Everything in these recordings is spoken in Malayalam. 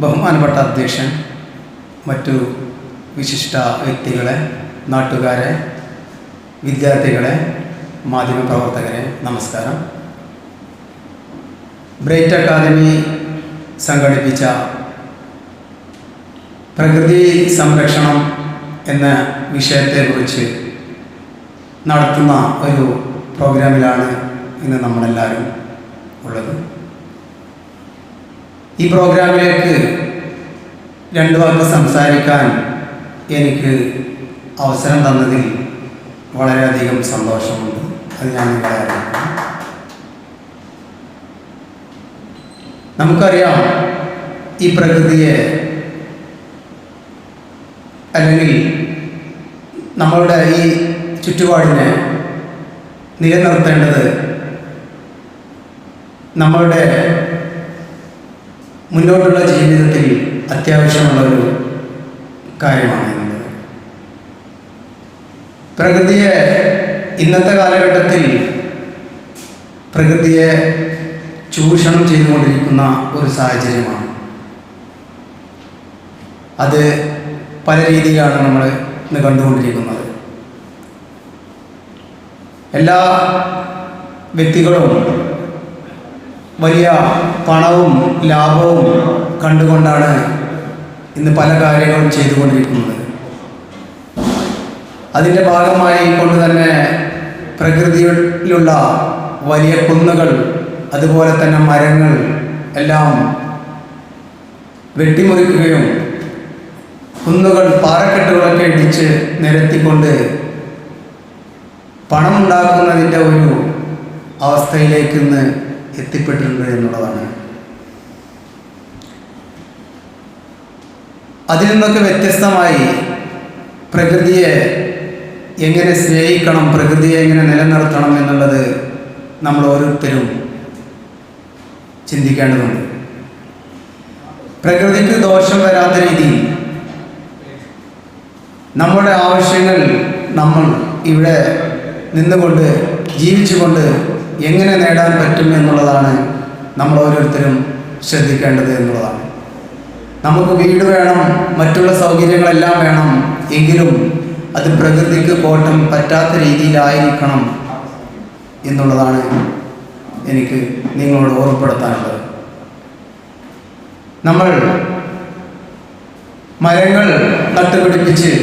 ബഹുമാനപ്പെട്ട അധ്യക്ഷൻ, മറ്റു വിശിഷ്ട വ്യക്തികളെ, നാട്ടുകാരെ, വിദ്യാർത്ഥികളെ, മാധ്യമപ്രവർത്തകരെ, നമസ്കാരം. ബ്രൈറ്റ് അക്കാദമി സംഘടിപ്പിച്ച പ്രകൃതി സംരക്ഷണം എന്ന വിഷയത്തെക്കുറിച്ച് നടത്തുന്ന ഒരു പ്രോഗ്രാമിലാണ് ഇന്ന് നമ്മളെല്ലാവരും ഉള്ളത്. ഈ പ്രോഗ്രാമിലേക്ക് രണ്ട് വാക്ക് സംസാരിക്കാൻ എനിക്ക് അവസരം തന്നതിൽ വളരെയധികം സന്തോഷമുണ്ട്. അത് ഞാൻ നിങ്ങളെ അറിയിക്കുന്നു. നമുക്കറിയാം, ഈ പ്രകൃതിയെ അല്ലെങ്കിൽ നമ്മളുടെ ഈ ചുറ്റുപാടിനെ നിലനിർത്തേണ്ടത് നമ്മളുടെ മുന്നോട്ടുള്ള ജീവിതത്തിൽ അത്യാവശ്യമുള്ളൊരു കാര്യമാണ് എന്നുള്ളത്. പ്രകൃതിയെ ഇന്നത്തെ കാലഘട്ടത്തിൽ പ്രകൃതിയെ ചൂഷണം ചെയ്തുകൊണ്ടിരിക്കുന്ന ഒരു സാഹചര്യമാണ്. അത് പല രീതിയിലാണ് നമ്മൾ ഇന്ന് കണ്ടുകൊണ്ടിരിക്കുന്നത്. എല്ലാ വ്യക്തികളും വലിയ പണവും ലാഭവും കണ്ടുകൊണ്ടാണ് ഇന്ന് പല കാര്യങ്ങളും ചെയ്തുകൊണ്ടിരിക്കുന്നത്. അതിൻ്റെ ഭാഗമായി കൊണ്ട് തന്നെ പ്രകൃതിയിലുള്ള വലിയ കുന്നുകൾ, അതുപോലെ തന്നെ മരങ്ങൾ എല്ലാം വെട്ടിമുറിക്കുകയും കുന്നുകൾ, പാറക്കെട്ടുകളൊക്കെ ഇടിച്ച് നിരത്തിക്കൊണ്ട് പണമുണ്ടാക്കുന്നതിൻ്റെ ഒരു അവസ്ഥയിലേക്ക് ഇന്ന് എത്തിപ്പെട്ടിട്ടുണ്ട് എന്നുള്ളതാണ്. അതിൽ നിന്നൊക്കെ വ്യത്യസ്തമായി പ്രകൃതിയെ എങ്ങനെ സ്നേഹിക്കണം, പ്രകൃതിയെ എങ്ങനെ നിലനിർത്തണം എന്നുള്ളത് നമ്മൾ ഓരോരുത്തരും ചിന്തിക്കേണ്ടതുണ്ട്. പ്രകൃതിക്ക് ദോഷം വരാത്ത രീതിയിൽ നമ്മുടെ ആവശ്യങ്ങൾ നമ്മൾ ഇവിടെ നിന്നുകൊണ്ട് ജീവിച്ചുകൊണ്ട് എങ്ങനെ നേടാൻ പറ്റും എന്നുള്ളതാണ് നമ്മൾ ഓരോരുത്തരും ശ്രദ്ധിക്കേണ്ടത് എന്നുള്ളതാണ്. നമുക്ക് വീട് വേണം, മറ്റുള്ള സൗകര്യങ്ങളെല്ലാം വേണം, എങ്കിലും അത് പ്രകൃതിക്ക് കോട്ടം പറ്റാത്ത രീതിയിലായിരിക്കണം എന്നുള്ളതാണ് എനിക്ക് നിങ്ങളോട് ഓർമ്മപ്പെടുത്താനുള്ളത്. നമ്മൾ മരങ്ങൾ നട്ടുപിടിപ്പിച്ച്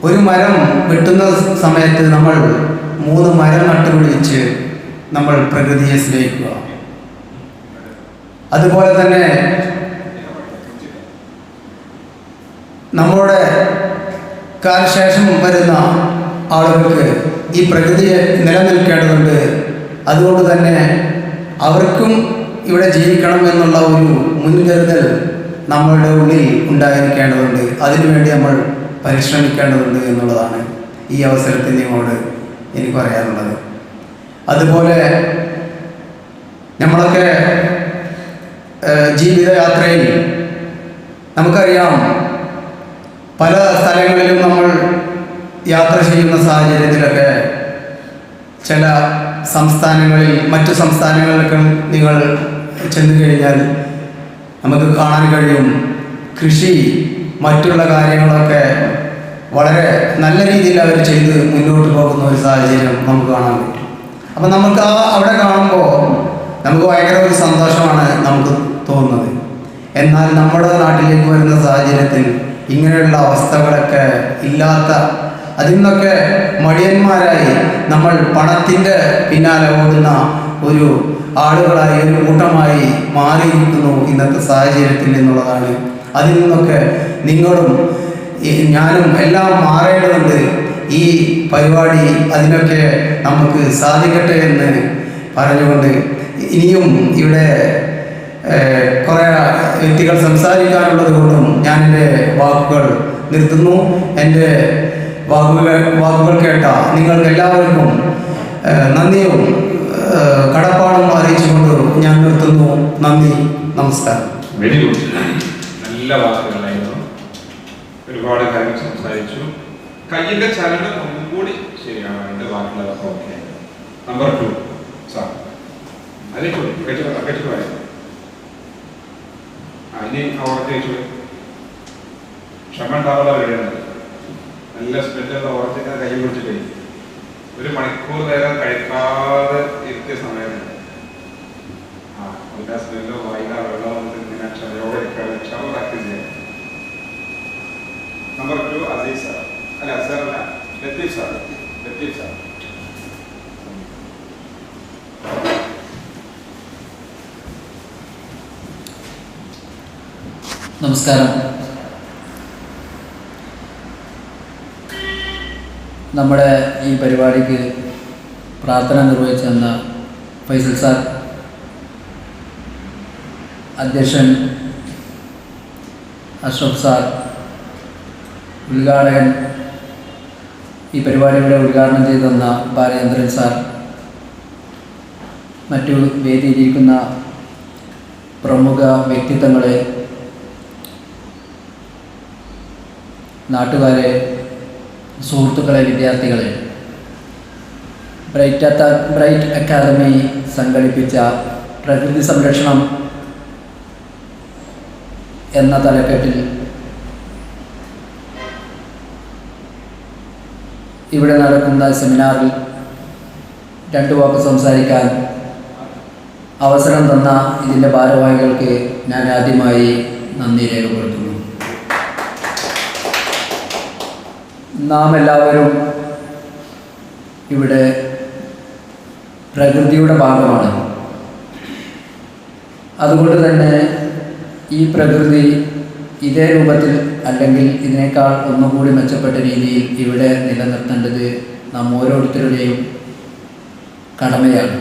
ഒരു മരം വെട്ടുന്ന സമയത്ത് നമ്മൾ 3 മരം നട്ടുപിടിച്ച് നമ്മൾ പ്രകൃതിയെ സ്നേഹിക്കുക. അതുപോലെ തന്നെ നമ്മുടെ കാലശേഷം വരുന്ന ആളുകൾക്ക് ഈ പ്രകൃതിയെ നിലനിൽക്കേണ്ടതുണ്ട്. അതുകൊണ്ട് തന്നെ അവർക്കും ഇവിടെ ജീവിക്കണം എന്നുള്ള ഒരു മുൻകരുതൽ നമ്മളുടെ ഉള്ളിൽ ഉണ്ടായിരിക്കേണ്ടതുണ്ട്. അതിനുവേണ്ടി നമ്മൾ പരിശ്രമിക്കേണ്ടതുണ്ട് എന്നുള്ളതാണ് ഈ അവസരത്തിൽ നിങ്ങളോട് എനിക്ക് പറയാനുള്ളത്. അതുപോലെ നമ്മളൊക്കെ ജീവിതയാത്രയിൽ നമുക്കറിയാം, പല സ്ഥലങ്ങളിലും നമ്മൾ യാത്ര ചെയ്യുന്ന സാഹചര്യത്തിലൊക്കെ ചില സംസ്ഥാനങ്ങളിൽ, മറ്റു സംസ്ഥാനങ്ങളിലൊക്കെ നിങ്ങൾ ചെന്നു കഴിഞ്ഞാൽ നമുക്ക് കാണാൻ കഴിയും, കൃഷി മറ്റുള്ള കാര്യങ്ങളൊക്കെ വളരെ നല്ല രീതിയിൽ അവർ ചെയ്ത് മുന്നോട്ട് പോകുന്ന ഒരു സാഹചര്യം നമുക്ക് കാണാൻ പറ്റും. അപ്പം നമുക്ക് അവിടെ കാണുമ്പോൾ നമുക്ക് ഭയങ്കര ഒരു സന്തോഷമാണ് നമുക്ക് തോന്നുന്നത്. എന്നാൽ നമ്മുടെ നാട്ടിലേക്ക് വരുന്ന സാഹചര്യത്തിൽ ഇങ്ങനെയുള്ള അവസ്ഥകളൊക്കെ ഇല്ലാത്ത, അതിൽ നിന്നൊക്കെ മടിയന്മാരായി നമ്മൾ പണത്തിൻ്റെ പിന്നാലെ ഓടുന്ന ഒരു ആളുകളായി, ഒരു കൂട്ടമായി മാറിയിരിക്കുന്നു ഇന്നത്തെ സാഹചര്യത്തിൽ എന്നുള്ളതാണ്. അതിൽ നിന്നൊക്കെ നിങ്ങളും ഞാനും എല്ലാം മാറേണ്ടതുണ്ട്. ഈ പരിപാടി അതിനൊക്കെ നമുക്ക് സാധിക്കട്ടെ എന്ന് പറഞ്ഞുകൊണ്ട് ഇനിയും ഇവിടെ കുറേ വ്യക്തികൾ സംസാരിക്കാനുള്ളത് കൊണ്ടും ഞാൻ എൻ്റെ വാക്കുകൾ നിർത്തുന്നു. എൻ്റെ വാക്കുകൾ കേട്ട നിങ്ങൾക്ക് എല്ലാവർക്കും നന്ദിയും കടപ്പാടും അറിയിച്ചുകൊണ്ട് ഞാൻ നിർത്തുന്നു. നന്ദി, നമസ്കാരം. Very good. നല്ല വാക്കുകളായിരുന്നു. ഒരുപാട് കാര്യം സംസാരിച്ചു. കയ്യിന്റെ ചലനം ഒന്നും കൂടി ശരിയാണ്. എൻ്റെ വാക്കുകളൊക്കെ ഓക്കെ. Number 2 sir. അതിൽ കേട്ടു. ഇനി ഓർത്ത് ചോദിച്ചു ക്ഷമ ഉണ്ടാവുള്ള വീടാണ്. നല്ല സ്മെല്ലുള്ള ഓർത്തിട്ട് കൈ പിടിച്ചിട്ടേ 1 മണിക്കൂർ നേരം കഴിക്കാതെ ഇരുത്തിയ സമയമുണ്ട്. അതിൻ്റെ സ്മെല്ലോ വായില വെള്ളം വന്നിട്ട് ഇങ്ങനെ ക്ഷമയോടെ ക്ഷമ പ്രാക്ടീസ് ചെയ്യാം. നമ്പർ 2 അസീസ് സാർ, അല്ല സാർ അല്ല ലത്തീഫ് സാർ. നമസ്കാരം. നമ്മുടെ ഈ പരിപാടിക്ക് പ്രാർത്ഥന നിർവഹിച്ചു തന്ന ഫൈസൽ സാർ, അധ്യക്ഷൻ അഷ്റഫ് സാർ, ഉദ്ഘാടകൻ ഈ പരിപാടിയുടെ ഉദ്ഘാടനം ചെയ്തു തന്ന ബാലചന്ദ്രൻ സാർ, മറ്റു വേദിയിലിരിക്കുന്ന പ്രമുഖ വ്യക്തിത്വങ്ങളെ, നാട്ടുകാരെ, സുഹൃത്തുക്കളെ, വിദ്യാർത്ഥികളെ, ബ്രൈറ്റ് അക്കാദമി സംഘടിപ്പിച്ച പ്രകൃതി സംരക്ഷണം എന്ന തലക്കെട്ടിൽ ഇവിടെ നടക്കുന്ന സെമിനാറിൽ 2 വാക്ക് സംസാരിക്കാൻ അവസരം തന്ന ഇതിൻ്റെ ഭാരവാഹികൾക്ക് ഞാൻ ആദ്യമായി നന്ദി രേഖപ്പെടുത്തുന്നു. നാം എല്ലാവരും ഇവിടെ പ്രകൃതിയുടെ ഭാഗമാണ്. അതുകൊണ്ട് തന്നെ ഈ പ്രകൃതി ഇതേ രൂപത്തിൽ അല്ലെങ്കിൽ ഇതിനേക്കാൾ ഒന്നുകൂടി മെച്ചപ്പെട്ട രീതിയിൽ ഇവിടെ നിലനിർത്തേണ്ടത് നാം ഓരോരുത്തരുടെയും കടമയാണ്.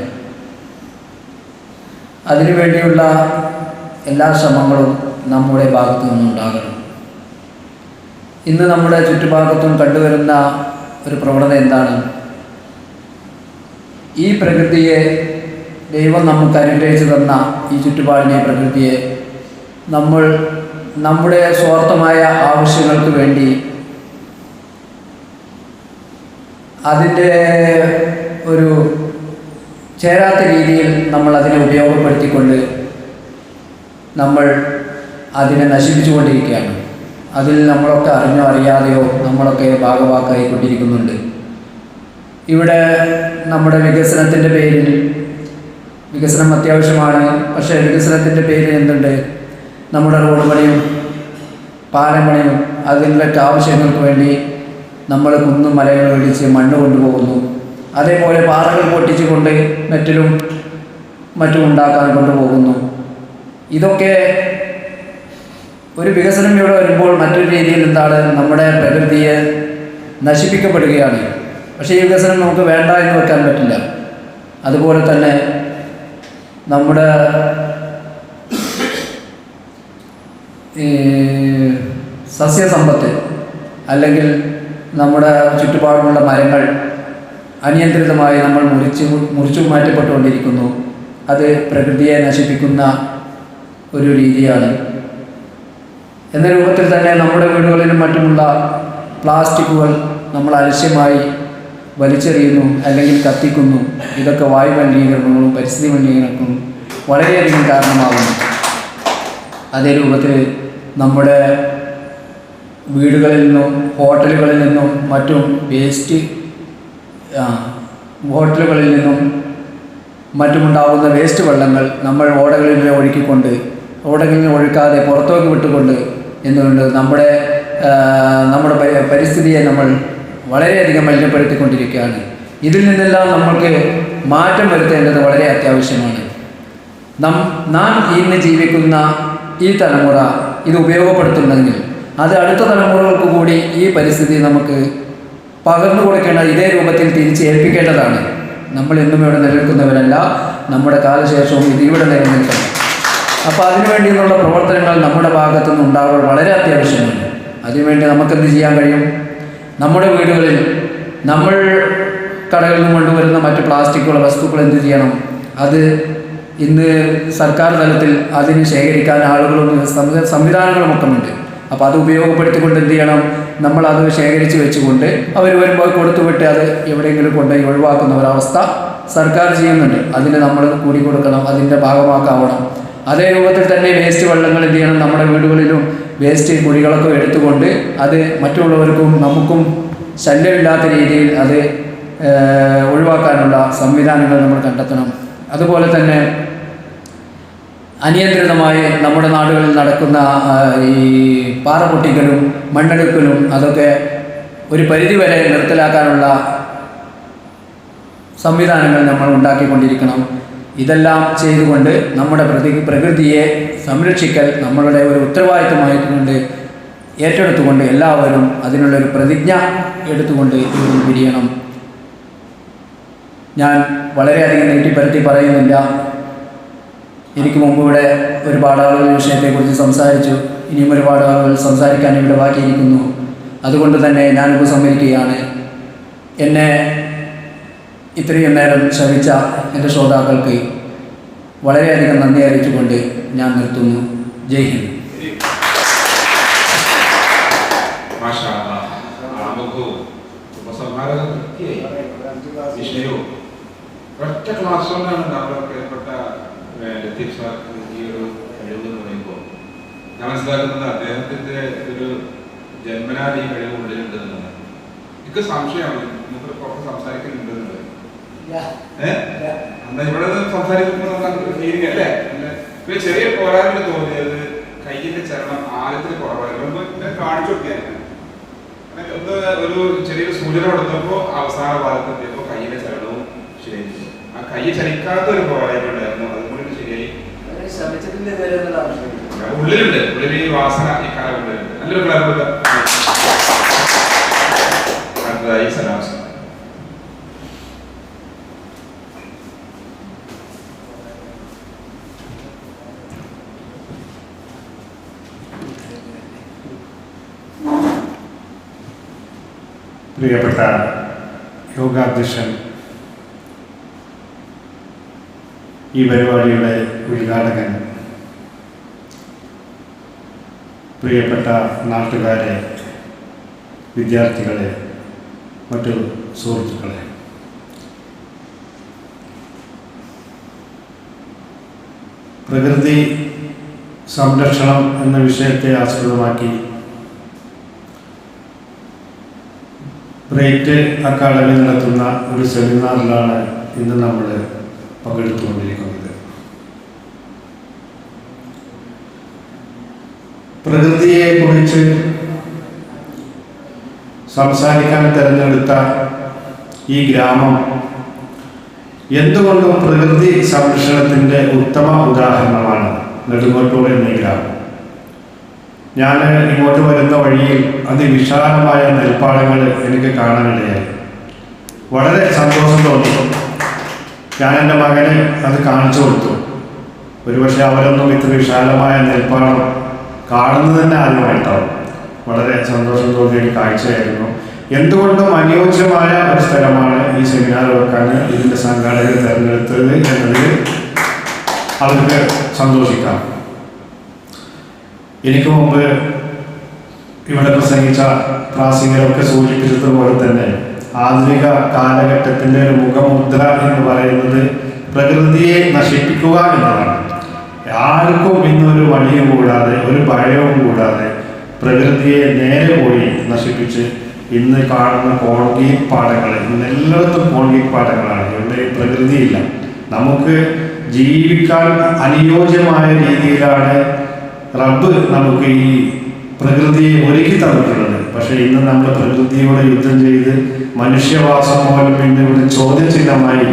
അതിനുവേണ്ടിയുള്ള എല്ലാ ശ്രമങ്ങളും നമ്മുടെ ഭാഗത്തു നിന്നുണ്ടാകണം. ഇന്ന് നമ്മുടെ ചുറ്റുഭാഗത്തും കണ്ടുവരുന്ന ഒരു പ്രവണത എന്താണ്? ഈ പ്രകൃതിയെ, ദൈവം നമുക്ക് അനുഗ്രഹിച്ചു തന്ന ഈ ചുറ്റുപാടിനെ, പ്രകൃതിയെ നമ്മൾ നമ്മുടെ സ്വാർത്ഥമായ ആവശ്യങ്ങൾക്ക് വേണ്ടി അതിൻ്റെ ഒരു ചേരാത്ത രീതിയിൽ നമ്മൾ അതിനെ ഉപയോഗപ്പെടുത്തിക്കൊണ്ട് നമ്മൾ അതിനെ നശിപ്പിച്ചുകൊണ്ടിരിക്കുകയാണ്. അതിൽ നമ്മളൊക്കെ അറിഞ്ഞോ അറിയാതെയോ നമ്മളൊക്കെ ഭാഗവാക്കായിക്കൊണ്ടിരിക്കുന്നുണ്ട്. ഇവിടെ നമ്മുടെ വികസനത്തിൻ്റെ പേരിൽ, വികസനം അത്യാവശ്യമാണ്, പക്ഷേ വികസനത്തിൻ്റെ പേരിൽ എന്തുണ്ട്? നമ്മുടെ റോഡ് പണിയും പാലം പണിയും അതിൻ്റെയൊക്കെ ആവശ്യങ്ങൾക്ക് വേണ്ടി നമ്മൾ കുന്നും മലകളും ഇടിച്ച് മണ്ണ് കൊണ്ടുപോകുന്നു. അതേപോലെ പാറകൾ പൊട്ടിച്ചുകൊണ്ട് മെറ്റലും മറ്റും ഉണ്ടാക്കാൻ കൊണ്ടുപോകുന്നു. ഇതൊക്കെ ഒരു വികസനം ഇവിടെ വരുമ്പോൾ മറ്റൊരു രീതിയിൽ എന്താണ്? നമ്മുടെ പ്രകൃതിയെ നശിപ്പിക്കപ്പെടുകയാണ്. പക്ഷേ ഈ വികസനം നമുക്ക് വേണ്ട എന്ന് വെക്കാൻ പറ്റില്ല. അതുപോലെ തന്നെ നമ്മുടെ സസ്യസമ്പത്ത് അല്ലെങ്കിൽ നമ്മുടെ ചുറ്റുപാടുമുള്ള മരങ്ങൾ അനിയന്ത്രിതമായി നമ്മൾ മുറിച്ചു മാറ്റപ്പെട്ടുകൊണ്ടിരിക്കുന്നു. അത് പ്രകൃതിയെ നശിപ്പിക്കുന്ന ഒരു രീതിയാണ്. എന്ന രൂപത്തിൽ തന്നെ നമ്മുടെ വീടുകളിലും മറ്റുമുള്ള പ്ലാസ്റ്റിക്കുകൾ നമ്മൾ അലക്ഷ്യമായി വലിച്ചെറിയുന്നു അല്ലെങ്കിൽ കത്തിക്കുന്നു. ഇതൊക്കെ വായു മലിനീകരണങ്ങളും പരിസ്ഥിതി മലിനീകരണങ്ങളും വളരെയധികം കാരണമാകുന്നു. അതേ രൂപത്തിൽ നമ്മുടെ വീടുകളിൽ നിന്നും ഹോട്ടലുകളിൽ നിന്നും മറ്റും ഹോട്ടലുകളിൽ നിന്നും മറ്റുമുണ്ടാകുന്ന വേസ്റ്റ് വെള്ളങ്ങൾ നമ്മൾ ഓടകളിൽ ഒഴുക്കിക്കൊണ്ട്, ഓടകളിൽ ഒഴുക്കാതെ പുറത്തേക്ക് വിട്ടുകൊണ്ട് എന്തുകൊണ്ട് നമ്മുടെ പരിസ്ഥിതിയെ നമ്മൾ വളരെയധികം മലിനപ്പെടുത്തിക്കൊണ്ടിരിക്കുകയാണ്. ഇതിൽ നിന്നെല്ലാം നമ്മൾക്ക് മാറ്റം വരുത്തേണ്ടത് വളരെ അത്യാവശ്യമാണ്. നാം ഇന്ന് ജീവിക്കുന്ന ഈ തലമുറ ഇത് ഉപയോഗപ്പെടുത്തുന്നതെങ്കിൽ അത് അടുത്ത തലമുറകൾക്ക് കൂടി ഈ പരിസ്ഥിതി നമുക്ക് പകർന്നു കൊടുക്കേണ്ട, ഇതേ രൂപത്തിൽ തിരിച്ചേൽപ്പിക്കേണ്ടതാണ്. നമ്മൾ എന്നും ഇവിടെ നിലനിൽക്കുന്നവരല്ല, നമ്മുടെ കാലശേഷവും ഇത് ഇവിടെ നിലനിൽക്കണം. അപ്പോൾ അതിനുവേണ്ടിയുള്ള പ്രവർത്തനങ്ങൾ നമ്മുടെ ഭാഗത്തുനിന്ന് ഉണ്ടാവുക വളരെ അത്യാവശ്യമാണ്. അതിനുവേണ്ടി നമുക്കെന്ത് ചെയ്യാൻ കഴിയും? നമ്മുടെ വീടുകളിൽ നമ്മൾ കടകളിൽ നിന്ന് കൊണ്ടുവരുന്ന മറ്റ് പ്ലാസ്റ്റിക്കുള്ള വസ്തുക്കൾ എന്ത് ചെയ്യണം? അത് ഇന്ന് സർക്കാർ തലത്തിൽ അതിന് ശേഖരിക്കാൻ ആളുകളൊന്നും സംവിധാനങ്ങളുമൊക്കെ ഉണ്ട്. അപ്പോൾ അത് ഉപയോഗപ്പെടുത്തിക്കൊണ്ട് എന്ത് ചെയ്യണം? നമ്മളത് ശേഖരിച്ച് വെച്ചുകൊണ്ട് അവർ വരുമ്പോൾ കൊടുത്തുവിട്ട് അത് എവിടെയെങ്കിലും കൊണ്ടുപോയി ഒഴിവാക്കുന്ന ഒരവസ്ഥ സർക്കാർ ചെയ്യുന്നുണ്ട്. അതിന് നമ്മൾ കൂടി കൊടുക്കണം, അതിൻ്റെ ഭാഗമാക്കാവണം. അതേ രൂപത്തിൽ തന്നെ വേസ്റ്റ് വെള്ളങ്ങൾ എന്ത് ചെയ്യണം, നമ്മുടെ വീടുകളിലും വേസ്റ്റ് കുഴികളൊക്കെ എടുത്തുകൊണ്ട് അത് മറ്റുള്ളവർക്കും നമുക്കും ശല്യമില്ലാത്ത രീതിയിൽ അത് ഒഴിവാക്കാനുള്ള സംവിധാനങ്ങൾ നമ്മൾ കണ്ടെത്തണം. അതുപോലെ തന്നെ അനിയന്ത്രിതമായി നമ്മുടെ നാടുകളിൽ നടക്കുന്ന ഈ പാറ പൊട്ടിക്കലും മണ്ണെടുക്കലും അതൊക്കെ ഒരു പരിധിവരെ നിർത്തലാക്കാനുള്ള സംവിധാനങ്ങൾ നമ്മൾ ഉണ്ടാക്കിക്കൊണ്ടിരിക്കണം. ഇതെല്ലാം ചെയ്തുകൊണ്ട് നമ്മുടെ പ്രകൃതിയെ സംരക്ഷിക്കൽ നമ്മളുടെ ഒരു ഉത്തരവാദിത്തമായിക്കൊണ്ട് ഏറ്റെടുത്തുകൊണ്ട് എല്ലാവരും അതിനുള്ളൊരു പ്രതിജ്ഞ എടുത്തുകൊണ്ട് ഇതിൽ പിരിയണം. ഞാൻ വളരെയധികം നീട്ടിപ്പരത്തി പറയുന്നില്ല. എനിക്ക് മുമ്പ് ഇവിടെ ഒരുപാട് ആളുകൾ വിഷയത്തെക്കുറിച്ച് സംസാരിച്ചു. ഇനിയും ഒരുപാട് ആളുകൾ സംസാരിക്കാൻ ഇവിടെ ബാക്കിയിരിക്കുന്നു. അതുകൊണ്ട് തന്നെ ഞാൻ ഉപസംഹരിക്കുകയാണ്. എന്നെ ഇത്രയും നേരം ശ്രമിച്ച എൻ്റെ ശ്രോതാക്കൾക്ക് വളരെയധികം നന്ദി അറിയിച്ചുകൊണ്ട് ഞാൻ നിർത്തുന്നു. ജയ് ഹിന്ദ്. ഒറ്റ ക്ലാസ് കൊണ്ടാണ് നമ്മുടെ പ്രിയപ്പെട്ട ലത്തീഫ് സാർക്ക് ഈ ഒരു കഴിവ് എന്ന് പറയുമ്പോൾ ഞാൻ മനസ്സിലാക്കുന്നത് അദ്ദേഹത്തിന്റെ ഒരു ജന്മനാൽ ഈ കഴിവ് ഉള്ളിലുണ്ട് എന്നുള്ളത്. എനിക്ക് സംശയമാണ് നമുക്ക് പുറത്ത് സംസാരിക്കുന്നുണ്ട് എന്നുള്ളത്. എന്നാ ഇവിടെ സംസാരിക്കുമ്പോൾ നമുക്ക് ഫീലിംഗ് അല്ലേ? പിന്നെ ചെറിയ പോരായ്മ തോന്നിയത് കയ്യിന്റെ ചലനം ആഴത്തിൽ കുറവായിരുന്നു. ഞാൻ കാണിച്ചു കൊടുക്കുകയാണ്. ഒന്ന് ഒരു ചെറിയൊരു സൂചന കൊടുത്തപ്പോൾ അവസാന ഭാഗത്ത് എത്തിയപ്പോൾ കയ്യിന്റെ ചലനവും ശരിയായി. ആ കൈ ചലിക്കാത്ത ഒരു പോരായ്മ ഉണ്ടായിരുന്നു. അതുകൊണ്ട് ശരിയായി. ഉള്ളിലുണ്ട്, ഉള്ളിൽ ഈ വാസന ഈ കാലം ഉള്ളിലുണ്ട്. നല്ലൊരു ക്ലാസ്. അടുത്തതായി സലാം. പ്രിയപ്പെട്ട യോഗാധ്യക്ഷൻ, ഈ പരിപാടിയുടെ ഉദ്ഘാടകൻ, പ്രിയപ്പെട്ട നാട്ടുകാരെ, വിദ്യാർത്ഥികളെ, മറ്റു സുഹൃത്തുക്കളെ, പ്രകൃതി സംരക്ഷണം എന്ന വിഷയത്തെ ആസ്പദമാക്കി ബ്രൈറ്റ് അക്കാഡമി നടത്തുന്ന ഒരു സെമിനാറിലാണ് ഇന്ന് നമ്മൾ പങ്കെടുത്തുകൊണ്ടിരിക്കുന്നത്. പ്രകൃതിയെക്കുറിച്ച് സംസാരിക്കാൻ തിരഞ്ഞെടുത്ത ഈ ഗ്രാമം എന്തുകൊണ്ടും പ്രകൃതി സംരക്ഷണത്തിൻ്റെ ഉത്തമ ഉദാഹരണമാണ് നെടുങ്ങോട്ടൂർ എന്ന ഗ്രാമം. ഞാൻ ഇങ്ങോട്ട് വരുന്ന വഴിയിൽ അതിവിശാലമായ നെൽപ്പാടങ്ങൾ എനിക്ക് കാണാനിടയായി. വളരെ സന്തോഷം തോന്നി. ഞാൻ എൻ്റെ മകന് അത് കാണിച്ചു കൊടുത്തു. ഒരുപക്ഷെ അവരൊന്നും ഇത്ര വിശാലമായ നെൽപ്പാടം കാണുന്നത് തന്നെ ആദ്യമായിട്ടാവും. വളരെ സന്തോഷം തോന്നിയ ഒരു കാഴ്ചയായിരുന്നു. എന്തുകൊണ്ടും അനുയോജ്യമായ ഒരു സ്ഥലമാണ് ഈ സെമിനാർ വെക്കാൻ ഇതിൻ്റെ സംഘാടകർ തിരഞ്ഞെടുത്തത് എന്നതിൽ അവർക്ക് സന്തോഷിക്കാം. എനിക്ക് മുമ്പ് ഇവിടെ പ്രസംഗിച്ച പ്രാസംഗികരൊക്കെ സൂചിപ്പിച്ചതുപോലെ തന്നെ ആധുനിക കാലഘട്ടത്തിൻ്റെ ഒരു മുഖമുദ്ര എന്ന് പറയുന്നത് പ്രകൃതിയെ നശിപ്പിക്കുക എന്നതാണ്. ആർക്കും ഇന്നൊരു മടിയും കൂടാതെ ഒരു ഭയവും കൂടാതെ പ്രകൃതിയെ നേരെ പോയി നശിപ്പിച്ച് ഇന്ന് കാണുന്ന കോൺക്രീറ്റ് പാടങ്ങൾ, ഇന്ന് എല്ലായിടത്തും കോൺക്രീറ്റ് പാടങ്ങളാണ്. ഇവിടെ പ്രകൃതിയില്ല. നമുക്ക് ജീവിക്കാൻ അനുയോജ്യമായ രീതിയിലാണ് റബ്ബ് നമുക്ക് ഈ പ്രകൃതിയെ ഒരുക്കി തന്നിട്ടുള്ളത്. പക്ഷേ ഇന്ന് നമ്മൾ പ്രകൃതിയോട് യുദ്ധം ചെയ്ത് മനുഷ്യവാസം പോലും ഇന്ന് ഇവിടെ ചോദ്യചിഹ്നമായി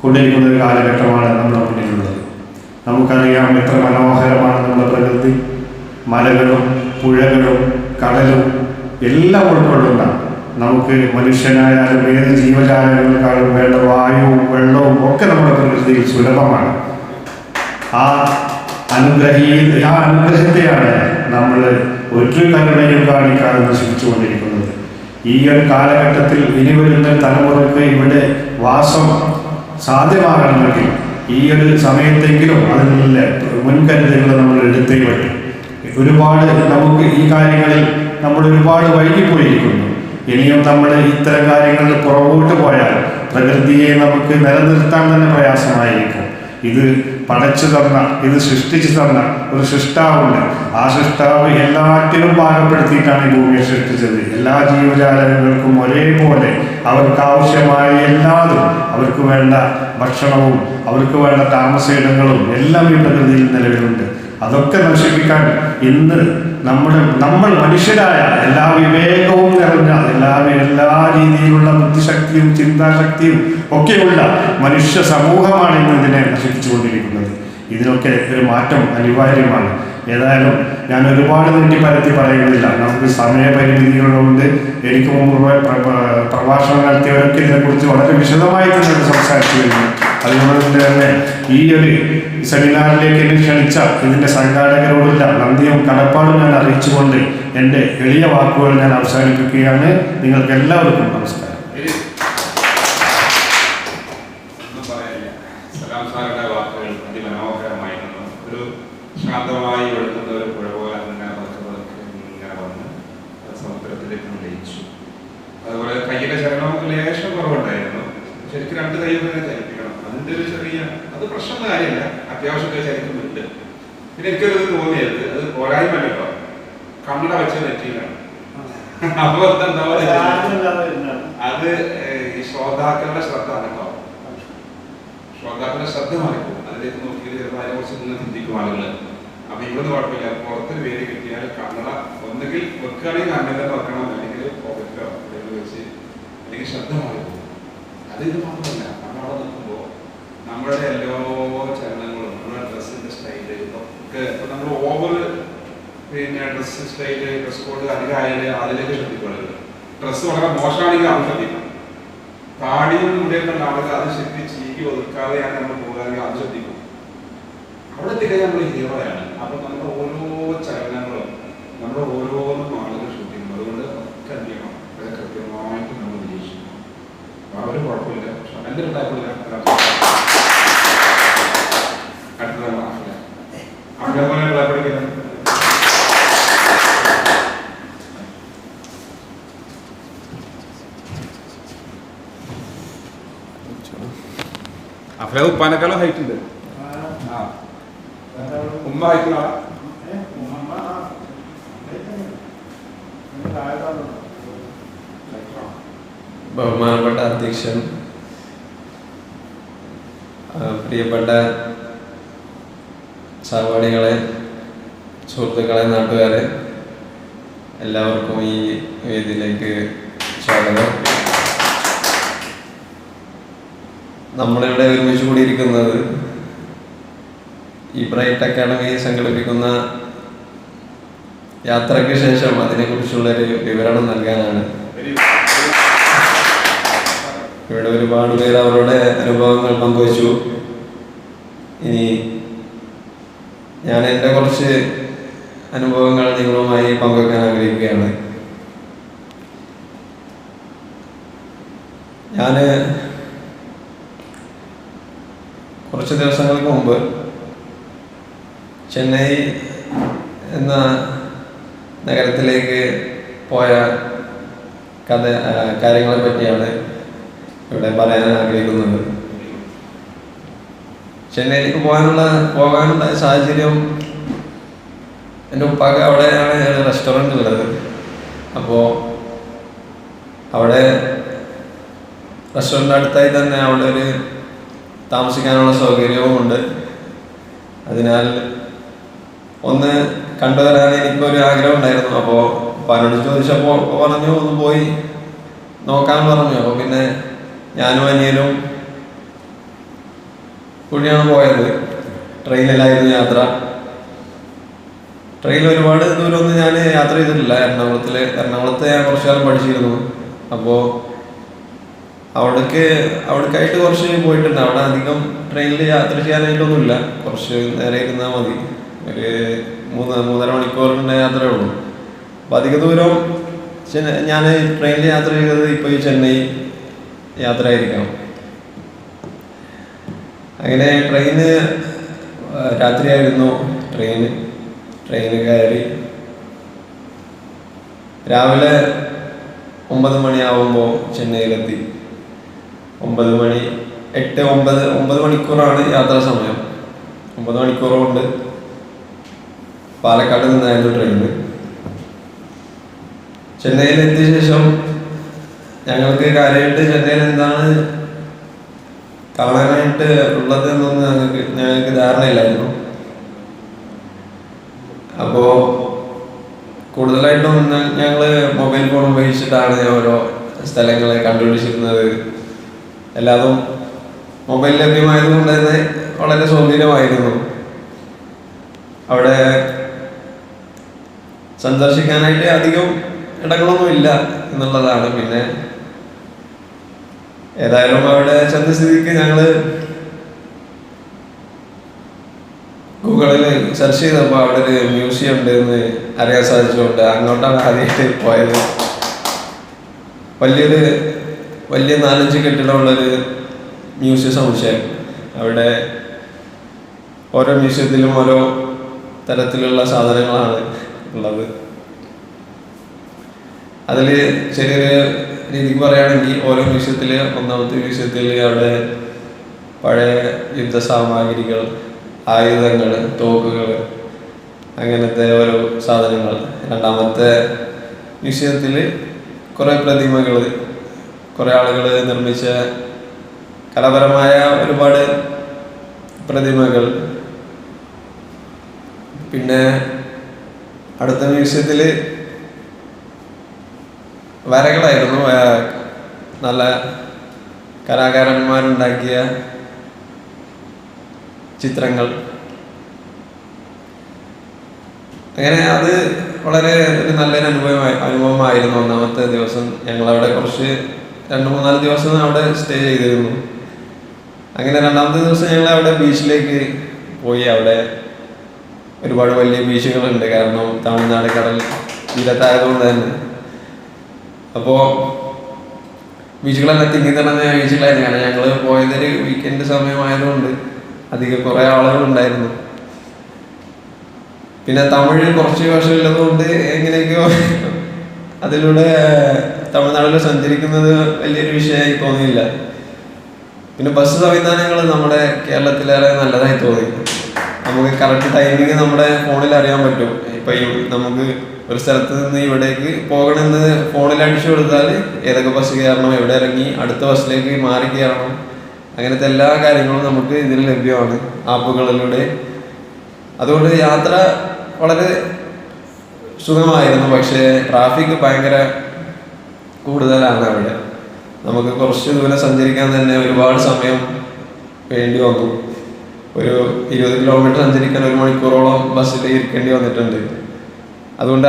കൊണ്ടിരിക്കുന്ന ഒരു കാലഘട്ടമാണ് നമ്മുടെ മുന്നിലുള്ളത്. നമുക്കറിയാം എത്ര മനോഹരമാണ് നമ്മുടെ പ്രകൃതി. മലകളും പുഴകളും കടലും എല്ലാം ഉൾക്കൊള്ളുന്ന, നമുക്ക് മനുഷ്യനായാലും ഏത് ജീവജാലങ്ങളെക്കാളും വേണ്ട വായുവും വെള്ളവും ഒക്കെ നമ്മുടെ പ്രകൃതിയിൽ സുലഭമാണ്. ആ അനുഗ്രഹത്തെയാണ് നമ്മൾ ഒരു കരുണയും കാണിക്കാതെ നശിപ്പിച്ചുകൊണ്ടിരിക്കുന്നത്. ഈ ഒരു കാലഘട്ടത്തിൽ ഇനി വരുന്ന തലമുറയ്ക്ക് ഇവിടെ വാസം സാധ്യമാകണമെങ്കിൽ ഈ ഒരു സമയത്തെങ്കിലും അതിനുള്ള മുൻകരുതലുകൾ നമ്മൾ എടുത്തേ പറ്റും. ഒരുപാട് നമുക്ക് ഈ കാര്യങ്ങളിൽ നമ്മൾ ഒരുപാട് വൈകിപ്പോയിരിക്കുന്നു. ഇനിയും നമ്മൾ ഇത്തരം കാര്യങ്ങളിൽ പുറകോട്ട് പോയാൽ പ്രകൃതിയെ നമുക്ക് നിലനിർത്താൻ തന്നെ പ്രയാസമായിരിക്കും. ഇത് പടച്ചു തന്ന, ഇത് സൃഷ്ടിച്ചു തന്ന ഒരു സൃഷ്ടാവുണ്ട്. ആ സൃഷ്ടാവ് എല്ലാറ്റിനും പാകപ്പെടുത്തിയിട്ടാണ് ഈ ഭൂമിയെ സൃഷ്ടിച്ചത്. എല്ലാ ജീവജാലങ്ങൾക്കും ഒരേപോലെ അവർക്ക് ആവശ്യമായ എല്ലാതും, അവർക്ക് വേണ്ട ഭക്ഷണവും അവർക്ക് വേണ്ട താമസയിടങ്ങളും എല്ലാം ഈ പ്രകൃതിയിൽ നിലവിലുണ്ട്. അതൊക്കെ നശിപ്പിക്കാൻ ഇന്ന് നമ്മൾ മനുഷ്യരായ എല്ലാ വിവേകവും നിറഞ്ഞ എല്ലാ രീതിയിലുള്ള ബുദ്ധിശക്തിയും ചിന്താശക്തിയും ഒക്കെയുള്ള മനുഷ്യ സമൂഹമാണ് ഇന്ന് ഇതിനെ നശിപ്പിച്ചുകൊണ്ടിരിക്കുന്നത്. ഇതിനൊക്കെ ഒരു മാറ്റം അനിവാര്യമാണ്. ഏതായാലും ഞാൻ ഒരുപാട് നീട്ടിപ്പരത്തി പറയുന്നില്ല, നമുക്ക് സമയപരിമിതികളുണ്ട്. എനിക്ക് മുമ്പ് പ്രഭാഷണം നടത്തിയവരൊക്കെ ഇതിനെക്കുറിച്ച് വളരെ വിശദമായി തന്നെ സംസാരിച്ചു കഴിഞ്ഞു. അതുകൊണ്ട് തന്നെ ഈ ഒരു സെമിനാറിലേക്ക് എന്നെ ക്ഷണിച്ച ഇതിൻ്റെ സംഘാടകരോടുള്ള നന്ദിയും കടപ്പാടും ഞാൻ അറിയിച്ചുകൊണ്ട് എൻ്റെ എളിയ വാക്കുകൾ ഞാൻ അവസാനിപ്പിക്കുകയാണ്. നിങ്ങൾക്ക് എല്ലാവർക്കും നമസ്കാരം. ശാന്തമായി ഒഴുകുന്ന ഒരു പുഴ പോലെ ഇങ്ങനെ വന്ന് സമുദ്രത്തിലേക്ക് ലയിച്ചു. അതുപോലെ കയ്യിലെ ചലനം ലേശം കുറവുണ്ടായിരുന്നു. ശരിക്കും 2 കൈയും ചലിപ്പിക്കണം. അതിൻ്റെ ഒരു ചെറിയ അത് പ്രശ്നമുള്ള കാര്യമല്ല, അത്യാവശ്യമൊക്കെ ചലിക്കുന്നുണ്ട്. പിന്നെ എനിക്കൊരു തോന്നിയത് അത് പോരായ്മ കേട്ടോ, കണ്ണട വെച്ച നെറ്റിയിലാണ്. അപ്പൊ എന്താ അത് ഈ ശ്രോതാക്കളുടെ ശ്രദ്ധ കേട്ടോ, ശ്രോതാക്കളുടെ ശ്രദ്ധ മാറിപ്പോകും. അതിലേക്ക് നോക്കിയിട്ട് ചിലപ്പോൾ അതിനെക്കുറിച്ച് നിങ്ങൾ ചിന്തിക്കും ആളുകൾ. അപ്പൊ ഇവിടുന്ന് കുഴപ്പമില്ല, പുറത്തൊരു പേര് കിട്ടിയാൽ കണ്ണട ഒന്നുകിൽ വെക്കുകയാണെങ്കിൽ അങ്ങനെ തന്നെ വെക്കണം, അല്ലെങ്കിൽ പോക്കറ്റിലോ വെച്ച്, അല്ലെങ്കിൽ ശ്രദ്ധ മാറിപ്പോകും. അത് ഇത് മാത്രമല്ല, നമ്മളവിടെ നിൽക്കുമ്പോൾ നമ്മുടെ എല്ലാ ചലനങ്ങളും, നമ്മുടെ ഡ്രസ്സിന്റെ സ്റ്റൈല് ഒക്കെ ഇപ്പൊ നമ്മൾ over dress style, dress code അധികമായാലും അതിലേക്ക് ശ്രദ്ധിക്കുള്ളത്. ഡ്രസ്സ് വളരെ മോശമാണെങ്കിൽ അത് ശ്രദ്ധിക്കണം. താടിയും മുടിയൊക്കെ ആളുകൾ അത് ശരിക്കും ചീക്കി ഒതുക്കാതെയാണ് നമ്മൾ പോകുകയാണെങ്കിൽ അത് ശ്രദ്ധിക്കും. അവിടെ തികഞ്ഞ നമ്മൾ ഹീറോയാണ്. അപ്പൊ നമ്മുടെ ഓരോ ചലനങ്ങളും നമ്മുടെ ഓരോന്നും ആളുകൾ ശ്രദ്ധിക്കും. അതുകൊണ്ട് ഒക്കെ എന്ത് ചെയ്യണം, കൃത്യമായിട്ട് നമ്മൾ നിരീക്ഷിക്കണം. ഒരു കുഴപ്പമില്ല, പക്ഷെ എൻ്റെ ഉണ്ടായിട്ടില്ല. അടുത്തതാണ് അങ്ങനെ വിളപ്പെടുക്കുന്നത്. അഫ്ല ഉപ്പാനേക്കാളും ഹൈറ്റ് ഉണ്ട്. ഉമ്മ ഹൈറ്റുള്ള ബഹുമാനപ്പെട്ട അധ്യക്ഷൻ, പ്രിയപ്പെട്ട സഹപാഠികളെ, സുഹൃത്തുക്കളെ, നാട്ടുകാരെ, എല്ലാവർക്കും ഈ വേദിയിലേക്ക് സ്വാഗതം. നമ്മളിവിടെ ഒരുമിച്ച് കൂടിയിരിക്കുന്നത് ഈ ബ്രൈറ്റ് അക്കാഡമി സംഘടിപ്പിക്കുന്ന യാത്രയ്ക്ക് ശേഷം അതിനെക്കുറിച്ചുള്ളൊരു വിവരണം നൽകാനാണ്. ഇവിടെ ഒരുപാട് പേര് അവരുടെ അനുഭവങ്ങൾ പങ്കുവച്ചു. ഇനി ഞാൻ എൻ്റെ കുറച്ച് അനുഭവങ്ങൾ നിങ്ങളുമായി പങ്കുവെക്കാൻ ആഗ്രഹിക്കുകയാണ്. ഞാൻ കുറച്ച് ദിവസങ്ങൾക്ക് മുമ്പ് ചെന്നൈ എന്ന നഗരത്തിലേക്ക് പോയ കാര്യങ്ങളെ പറ്റിയാണ് ഇവിടെ പറയാൻ ആഗ്രഹിക്കുന്നത്. ചെന്നൈയിലേക്ക് പോകാനുള്ള സാഹചര്യം, എൻ്റെ ഉപ്പാക്ക് അവിടെയാണ് റെസ്റ്റോറൻറ്റ് ഉള്ളത്. അപ്പോൾ അവിടെ റെസ്റ്റോറൻറ്റ് അടുത്തായി തന്നെ അവിടെ ഒരു താമസിക്കാനുള്ള സൗകര്യവും ഉണ്ട്. അതിനാൽ ഒന്ന് കണ്ടുവരാൻ എനിക്കൊരു ആഗ്രഹം ഉണ്ടായിരുന്നു. അപ്പോൾ ഉപ്പാനോട് ചോദിച്ചപ്പോൾ പറഞ്ഞു ഒന്ന് പോയി നോക്കാൻ പറഞ്ഞു. അപ്പോൾ പിന്നെ ഞാനും അനിയനും കൂടിയാണ് പോയത്. ട്രെയിനിലായിരുന്നു യാത്ര. ട്രെയിനിൽ ഒരുപാട് ദൂരമൊന്നും ഞാൻ യാത്ര ചെയ്തിട്ടില്ല. എറണാകുളത്ത് ഞാൻ കുറച്ചു കാലം പഠിച്ചിരുന്നു. അപ്പോൾ അവിടേക്കായിട്ട് കുറച്ച് പോയിട്ടുണ്ട്. അവിടെ അധികം ട്രെയിനിൽ യാത്ര ചെയ്യാനായിട്ടൊന്നുമില്ല. കുറച്ച് നേരെ ഇരുന്നാൽ മതി. ഒരു 3.5 മണിക്കൂറിൻ്റെ യാത്രയേ ഉള്ളൂ. അപ്പോൾ അധിക ദൂരം ഞാൻ ട്രെയിനിൽ യാത്ര ചെയ്തത് ഇപ്പോൾ ഈ ചെന്നൈ യാത്ര ആയിരിക്കണം. അങ്ങനെ ട്രെയിന് രാത്രിയായിരുന്നു. ട്രെയിന് കയറി രാവിലെ 9 മണിയാവുമ്പോൾ ചെന്നൈയിലെത്തി. 9 മണിക്കൂറാണ് യാത്രാ സമയം. 9 മണിക്കൂർ കൊണ്ട് പാലക്കാട് നിന്നായിരുന്നു ട്രെയിന്. ചെന്നൈയിലെത്തിയ ശേഷം ഞങ്ങൾക്ക് കാര്യമായിട്ട് ചെന്നൈയിൽ എന്താണ് കാണാനായിട്ട് ഉള്ളത് എന്നൊന്നും ഞങ്ങൾക്ക് ധാരണയില്ലായിരുന്നു. അപ്പോൾ കൂടുതലായിട്ടും ഞങ്ങൾ മൊബൈൽ ഫോൺ ഉപയോഗിച്ചിട്ടാണ് ഓരോ സ്ഥലങ്ങളെ കണ്ടുപിടിച്ചിരുന്നത്. എല്ലാതും മൊബൈൽ ലഭ്യമായതുകൊണ്ട് തന്നെ വളരെ സൗകര്യമായിരുന്നു. അവിടെ സന്ദർശിക്കാനായിട്ട് അധികം ഇടങ്ങളൊന്നുമില്ല എന്നുള്ളതാണ്. പിന്നെ ഏതായാലും അവിടെ ചെന്ന സ്ഥിതിക്ക് ഞങ്ങൾ ഗൂഗിളിൽ സെർച്ച് ചെയ്തപ്പോൾ അവിടെ ഒരു മ്യൂസിയം ഉണ്ട് എന്ന് അറിയാൻ സാധിച്ചുകൊണ്ട് അങ്ങോട്ടാണ് ആദ്യമായിട്ട് പോയത്. വലിയ 4-5 കെട്ടിടമുള്ളൊരു മ്യൂസിയം സമുച്ചയം. അവിടെ ഓരോ മ്യൂസിയത്തിലും ഓരോ തരത്തിലുള്ള സാധനങ്ങളാണ് ഉള്ളത്. അതിൽ ചെറിയൊരു രീതിക്ക് പറയുകയാണെങ്കിൽ ഓരോ മ്യൂസിയത്തിൽ, ഒന്നാമത്തെ മ്യൂസിയത്തിൽ അവിടെ പഴയ യുദ്ധസാമഗ്രികൾ, ആയുധങ്ങൾ, തോക്കുകൾ, അങ്ങനത്തെ ഓരോ സാധനങ്ങൾ. രണ്ടാമത്തെ മ്യൂസിയത്തിൽ കുറേ പ്രതിമകൾ, കുറേ ആളുകൾ നിർമ്മിച്ച കലാപരമായ ഒരുപാട് പ്രതിമകൾ. പിന്നെ അടുത്ത മ്യൂസിയത്തിൽ വരകളായിരുന്നു, നല്ല കലാകാരന്മാരുണ്ടാക്കിയ ചിത്രങ്ങൾ. അങ്ങനെ അത് വളരെ ഒരു നല്ലൊരു അനുഭവമായിരുന്നു. ഒന്നാമത്തെ ദിവസം ഞങ്ങളവിടെ 2-3-4 ദിവസം അവിടെ സ്റ്റേ ചെയ്തിരുന്നു. അങ്ങനെ രണ്ടാമത്തെ ദിവസം ഞങ്ങൾ അവിടെ ബീച്ചിലേക്ക് പോയി. അവിടെ ഒരുപാട് വലിയ ബീച്ചുകളുണ്ട്, കാരണം തമിഴ്നാട് കടൽ തീരത്തായതുകൊണ്ട് തന്നെ. അപ്പോൾ ബീച്ചുകളെല്ലാം തിങ്ങി നിറഞ്ഞ ബീച്ചുകളായിരുന്നു. കാരണം ഞങ്ങൾ പോയതൊരു വീക്കെൻഡ് സമയമായതുകൊണ്ട് അധികം കുറേ ആളുകളുണ്ടായിരുന്നു. പിന്നെ തമിഴ് കുറച്ച് ഭാഷയുള്ളതുകൊണ്ട് എങ്ങനെയൊക്കെയോ അതിലൂടെ തമിഴ്നാട്ടിൽ സഞ്ചരിക്കുന്നത് വലിയൊരു വിഷയമായി തോന്നിയില്ല. പിന്നെ ബസ് സംവിധാനങ്ങൾ നമ്മുടെ കേരളത്തിലേറെ നല്ലതായി തോന്നി. നമുക്ക് കറക്റ്റ് ടൈമിങ് നമ്മുടെ ഫോണിൽ അറിയാൻ പറ്റും. ഇപ്പം നമുക്ക് ഒരു സ്ഥലത്ത് നിന്ന് ഇവിടേക്ക് പോകണമെന്ന് ഫോണിൽ അടിച്ചു കൊടുത്താൽ ഏതൊക്കെ ബസ് കയറണം, എവിടെ ഇറങ്ങി അടുത്ത ബസ്സിലേക്ക് മാറി കയറണം, അങ്ങനത്തെ എല്ലാ കാര്യങ്ങളും നമുക്ക് ഇതിൽ ലഭ്യമാണ് ആപ്പുകളിലൂടെ. അതുകൊണ്ട് യാത്ര വളരെ സുഖമായിരുന്നു. പക്ഷേ ട്രാഫിക് ഭയങ്കര കൂടുതലാണ് അവിടെ. നമുക്ക് കുറച്ച് ദൂരം സഞ്ചരിക്കാൻ തന്നെ ഒരുപാട് സമയം വേണ്ടി വന്നു. ഒരു 20 കിലോമീറ്റർ സഞ്ചരിക്കാൻ 1 മണിക്കൂറോളം ബസ്സിൽ ഇരിക്കേണ്ടി വന്നിട്ടുണ്ട്. അതുകൊണ്ട്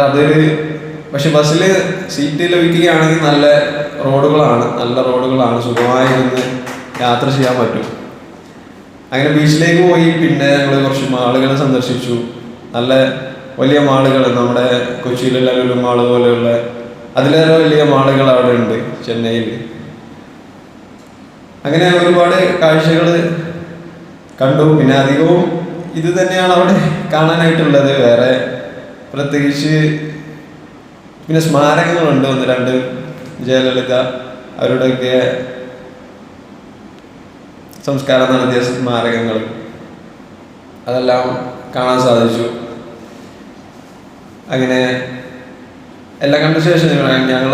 പക്ഷെ ബസ്സിൽ സീറ്റ് ലഭിക്കുകയാണെങ്കിൽ നല്ല റോഡുകളാണ്, സുഖമായി ഇരുന്ന് യാത്ര ചെയ്യാൻ പറ്റും. അങ്ങനെ ബീച്ചിലേക്ക് പോയി. പിന്നെ ഞങ്ങൾ കുറച്ച് മാളുകൾ സന്ദർശിച്ചു. നല്ല വലിയ മാളുകൾ, നമ്മുടെ കൊച്ചിയിലുള്ള ലുലു മാള് പോലെയുള്ള അതിലേറെ വലിയ മാളുകൾ അവിടെ ഉണ്ട് ചെന്നൈയിൽ. അങ്ങനെ ഒരുപാട് കാഴ്ചകൾ കണ്ടു. പിന്നെ അധികവും ഇത് തന്നെയാണ് അവിടെ കാണാനായിട്ടുള്ളത്. വേറെ പ്രത്യേകിച്ച് പിന്നെ സ്മാരകങ്ങളുണ്ട്, 1-2 ജയലളിത അവരുടെയൊക്കെ സംസ്കാരം നടത്തിയ സ്മാരകങ്ങൾ, അതെല്ലാം കാണാൻ സാധിച്ചു. അങ്ങനെ എല്ലാം കണ്ട ശേഷം ഞങ്ങൾ